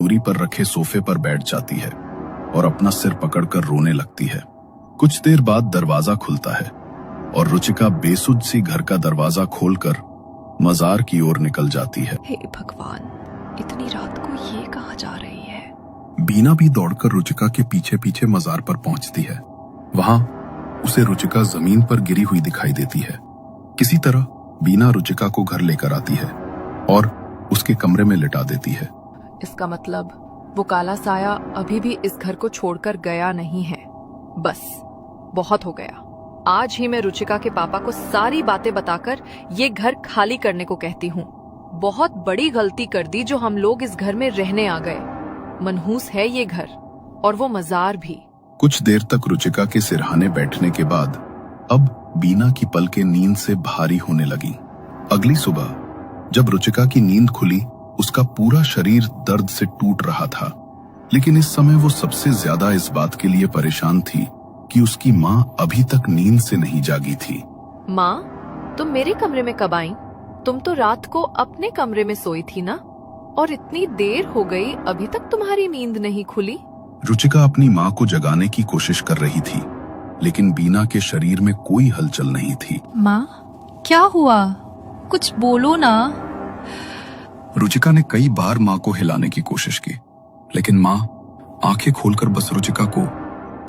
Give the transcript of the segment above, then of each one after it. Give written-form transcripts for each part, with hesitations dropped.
दूरी पर रखे सोफे पर बैठ जाती है और अपना सिर पकड़कर रोने लगती है। कुछ देर बाद दरवाजा खुलता है और रुचिका बेसुध सी घर का दरवाजा खोलकर मजार की ओर निकल जाती है। हे भगवान, इतनी रात को ये कहाँ जा रही है? बीना भी दौड़कर रुचिका के पीछे पीछे मजार पर पहुंचती है। वहां उसे रुचिका जमीन पर गिरी हुई दिखाई देती है। किसी तरह बीना रुचिका को घर लेकर आती है और उसके कमरे में लिटा देती है। इसका मतलब वो काला साया अभी भी इस घर को छोड़कर गया नहीं है। बस बहुत हो गया। आज ही मैं रुचिका के पापा को सारी बातें बताकर ये घर खाली करने को कहती हूँ। बहुत बड़ी गलती कर दी जो हम लोग इस घर में रहने आ गए। मनहूस है ये घर और वो मजार भी। कुछ देर तक रुचिका के सिरहाने बैठने के बाद अब बीना की पलकें नींद से भारी होने लगी। अगली सुबह जब रुचिका की नींद खुली, उसका पूरा शरीर दर्द से टूट रहा था, लेकिन इस समय वो सबसे ज्यादा इस बात के लिए परेशान थी कि उसकी माँ अभी तक नींद से नहीं जागी थी। माँ, तुम मेरे कमरे में कब आई? तुम तो रात को अपने कमरे में सोई थी ना? और इतनी देर हो गई, अभी तक तुम्हारी नींद नहीं खुली? रुचिका अपनी माँ को जगाने की कोशिश कर रही थी, लेकिन बीना के शरीर में कोई हलचल नहीं थी। माँ, क्या हुआ? कुछ बोलो ना। रुचिका ने कई बार माँ को हिलाने की कोशिश की, लेकिन माँ आंखें खोलकर बस रुचिका को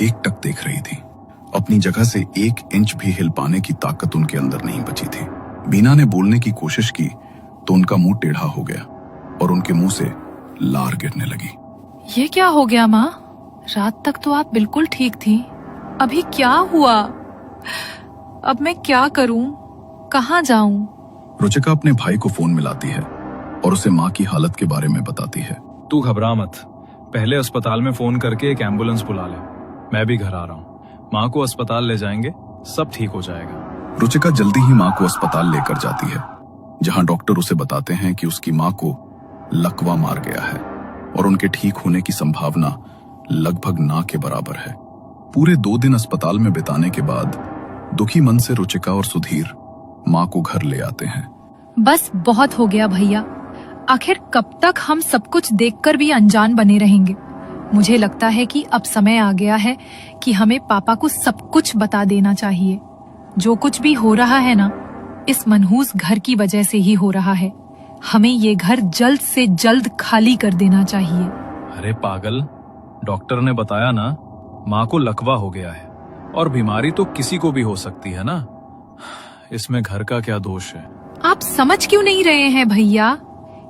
एकटक देख रही थी। अपनी जगह से 1 इंच भी हिल पाने की ताकत उनके अंदर नहीं बची थी। बीना ने बोलने की कोशिश की तो उनका मुंह टेढ़ा हो गया और उनके मुंह से लार गिरने लगी। ये क्या हो गया माँ? रात तक तो आप बिल्कुल ठीक थी, अभी क्या हुआ? अब मैं क्या करूं? कहाँ जाऊं? रुचिका अपने भाई को फोन मिलाती है और उसे माँ की हालत के बारे में बताती है। तू घबरा मत, पहले अस्पताल में फोन करके एक एम्बुलेंस बुला ले। मैं भी घर आ रहा हूँ, माँ को अस्पताल ले जाएंगे, सब ठीक हो जाएगा। रुचिका जल्दी ही माँ को अस्पताल लेकर जाती है, जहाँ डॉक्टर उसे बताते हैं कि उसकी माँ को लकवा मार गया है और उनके ठीक होने की संभावना लगभग ना के बराबर है। पूरे 2 दिन अस्पताल में बिताने के बाद दुखी मन से रुचिका और सुधीर माँ को घर ले आते हैं। बस बहुत हो गया भैया, आखिर कब तक हम सब कुछ देखकर भी अनजान बने रहेंगे? मुझे लगता है कि अब समय आ गया है कि हमें पापा को सब कुछ बता देना चाहिए। जो कुछ भी हो रहा है ना, इस मनहूस घर की वजह से ही हो रहा है। हमें ये घर जल्द से जल्द खाली कर देना चाहिए। अरे पागल, डॉक्टर ने बताया ना, माँ को लकवा हो गया है और बीमारी तो किसी को भी हो सकती है ना, इसमें घर का क्या दोष है? आप समझ क्यों नहीं रहे हैं भैया?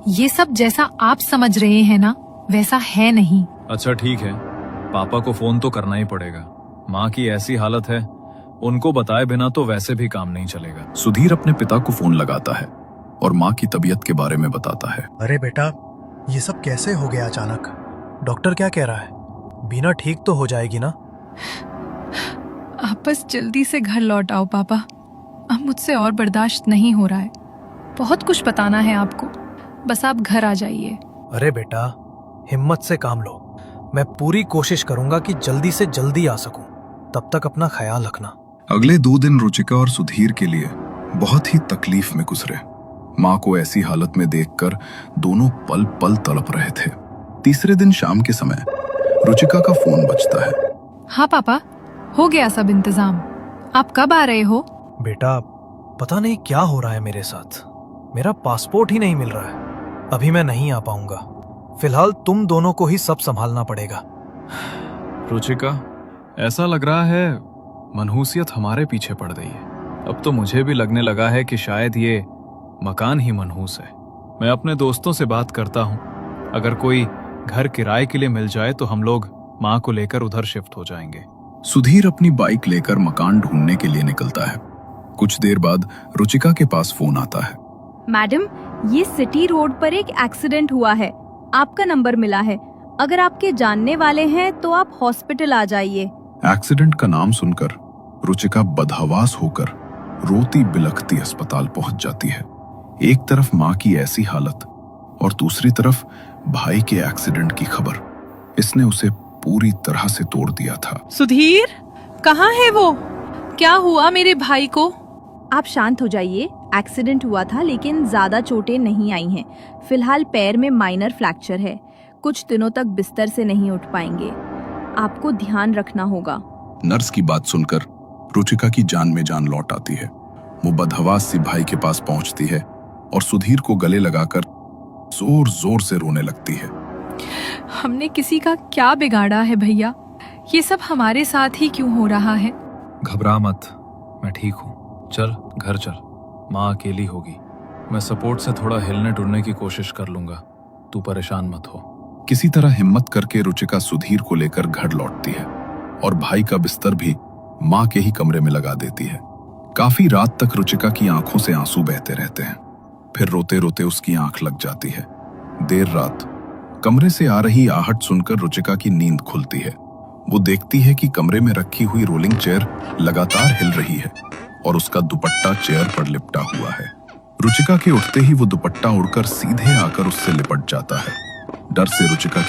ये सब जैसा आप समझ रहे हैं ना, वैसा है नहीं। अच्छा ठीक है, पापा को फोन तो करना ही पड़ेगा। माँ की ऐसी हालत है, उनको बताए बिना तो वैसे भी काम नहीं चलेगा। सुधीर अपने पिता को फोन लगाता है और माँ की तबीयत के बारे में बताता है। अरे बेटा, ये सब कैसे हो गया अचानक? डॉक्टर क्या कह रहा है? बीना ठीक तो हो जाएगी ना? आप बस जल्दी से घर लौट आओ पापा, अब मुझसे और बर्दाश्त नहीं हो रहा है। बहुत कुछ बताना है आपको, बस आप घर आ जाइए। अरे बेटा, हिम्मत से काम लो। मैं पूरी कोशिश करूंगा कि जल्दी से जल्दी आ सकूं। तब तक अपना ख्याल रखना। अगले 2 दिन रुचिका और सुधीर के लिए बहुत ही तकलीफ में गुजरे। माँ को ऐसी हालत में देखकर दोनों पल पल तड़प रहे थे। तीसरे दिन शाम के समय रुचिका का फोन बजता है। हाँ पापा, हो गया सब इंतजाम। आप कब आ रहे हो? बेटा, पता नहीं क्या हो रहा है मेरे साथ। मेरा पासपोर्ट ही नहीं मिल रहा है। अभी मैं नहीं आ पाऊंगा। फिलहाल तुम दोनों को ही सब संभालना पड़ेगा। रुचिका, ऐसा लग रहा है मनहूसियत हमारे पीछे पड़ गई है। अब तो मुझे भी लगने लगा है कि शायद ये मकान ही मनहूस है। मैं अपने दोस्तों से बात करता हूँ, अगर कोई घर किराए के लिए मिल जाए तो हम लोग माँ को लेकर उधर शिफ्ट हो जाएंगे। सुधीर अपनी बाइक लेकर मकान ढूंढने के लिए निकलता है। कुछ देर बाद रुचिका के पास फोन आता है। मैडम, ये सिटी रोड पर एक एक्सीडेंट हुआ है, आपका नंबर मिला है। अगर आपके जानने वाले हैं तो आप हॉस्पिटल आ जाइए। एक्सीडेंट का नाम सुनकर रुचिका बदहवास होकर रोती बिलखती अस्पताल पहुंच जाती है। एक तरफ माँ की ऐसी हालत और दूसरी तरफ भाई के एक्सीडेंट की खबर। इसने उसे पूरी तरह से तोड़ दिया था। सुधीर, कहाँ है वो? क्या हुआ मेरे भाई को? आप शांत हो जाइए। एक्सीडेंट हुआ था लेकिन ज्यादा चोटें नहीं आई हैं। फिलहाल पैर में माइनर फ्रैक्चर है। कुछ दिनों तक बिस्तर से नहीं उठ पाएंगे। आपको ध्यान रखना होगा। नर्स की बात सुनकर रुचिका की जान में जान लौट आती है। वो बदहवास सी भाई के पास पहुंचती है और सुधीर को गले लगाकर जोर जोर से रोने लगती है। हमने किसी का क्या बिगाड़ा है भैया? ये सब हमारे साथ ही क्यों हो रहा है? घबरा मत, मैं ठीक हूँ। चल घर चल, माँ अकेली होगी। मैं सपोर्ट से थोड़ा हिलने डुलने की कोशिश कर लूंगा, तू परेशान मत हो। किसी तरह हिम्मत करके रुचिका सुधीर को लेकर घर लौटती है और भाई का बिस्तर भी माँ के ही कमरे में लगा देती है। काफी रात तक रुचिका की आंखों से आंसू बहते रहते हैं। फिर रोते रोते उसकी आंख लग जाती है। देर रात कमरे से आ रही आहट सुनकर रुचिका की नींद खुलती है। वो देखती है कि कमरे में रखी हुई रोलिंग चेयर लगातार हिल रही है और उसका दुपट्टा चेयर पर लिपटा हुआ है। रुचिका के उठते ही वो दुपट्टा उड़कर सीधे आकर उससे लिपट जाता है। डर से रुचिका